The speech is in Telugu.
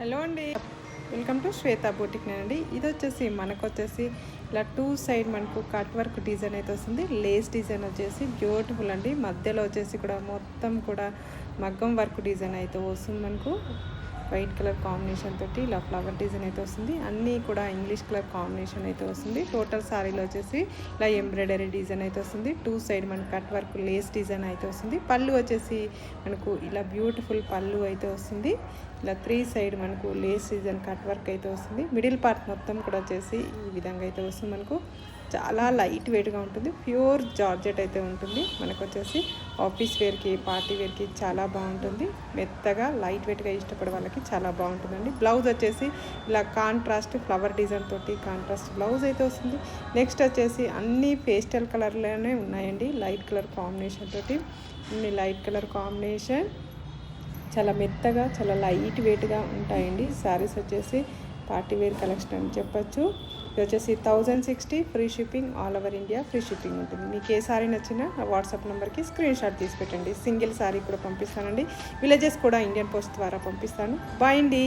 హలో అండి, వెల్కమ్ టు శ్వేత బూటిక్ అండి. ఇది వచ్చేసి ఇలా 2 సైడ్ మనకు కట్ వర్క్ డిజైన్ అయితే వస్తుంది. లేస్ డిజైన్ వచ్చేసి బ్యూటిఫుల్ అండి. మధ్యలో వచ్చేసి కూడా మొత్తం కూడా మగ్గం వర్క్ డిజైన్ అయితే వస్తుంది. మనకు వైట్ కలర్ కాంబినేషన్ తోటి ఇలా ఫ్లవర్ డిజైన్ అయితే వస్తుంది. అన్నీ కూడా ఇంగ్లీష్ కలర్ కాంబినేషన్ అయితే వస్తుంది. టోటల్ సారీలో వచ్చేసి ఇలా ఎంబ్రాయిడరీ డిజైన్ అయితే వస్తుంది. 2 సైడ్ మనకు కట్ వర్క్ లేస్ డిజైన్ అయితే వస్తుంది. పళ్ళు వచ్చేసి మనకు ఇలా బ్యూటిఫుల్ పళ్ళు అయితే వస్తుంది. ఇలా 3 సైడ్ మనకు లేస్ డిజైన్ కట్ వర్క్ అయితే వస్తుంది. మిడిల్ పార్ట్ మొత్తం కూడా వచ్చేసి ఈ విధంగా అయితే వస్తుంది. మనకు చాలా లైట్ వెయిట్గా ఉంటుంది. ప్యూర్ జార్జెట్ అయితే ఉంటుంది. మనకు వచ్చేసి ఆఫీస్ వేర్కి, పార్టీ వేర్కి చాలా బాగుంటుంది. మెత్తగా లైట్ వెయిట్గా ఇష్టపడే వాళ్ళకి చాలా బాగుంటుందండి. బ్లౌజ్ వచ్చేసి ఇలా కాంట్రాస్ట్ ఫ్లవర్ డిజైన్ తోటి కాంట్రాస్ట్ బ్లౌజ్ అయితే వస్తుంది. నెక్స్ట్ వచ్చేసి అన్నీ పేస్టల్ కలర్లోనే ఉన్నాయండి. లైట్ కలర్ కాంబినేషన్ తోటి అన్ని లైట్ కలర్ కాంబినేషన్ చాలా మెత్తగా చాలా లైట్ వెయిట్గా ఉంటాయండి. శారీస్ వచ్చేసి పార్టీ వేర్ కలెక్షన్ అని చెప్పచ్చు. ఇది వచ్చేసి 1060 free shipping, all over India free shipping ఉంటుంది. మీకు ఏ సారీ నచ్చినా నా వాట్సాప్ నెంబర్కి స్క్రీన్ షాట్ తీసి పెట్టండి. సింగిల్ సారీ కూడా పంపిస్తానండి. విలేజెస్ కూడా ఇండియన్ పోస్ట్ ద్వారా పంపిస్తాను. బాయ్ అండి.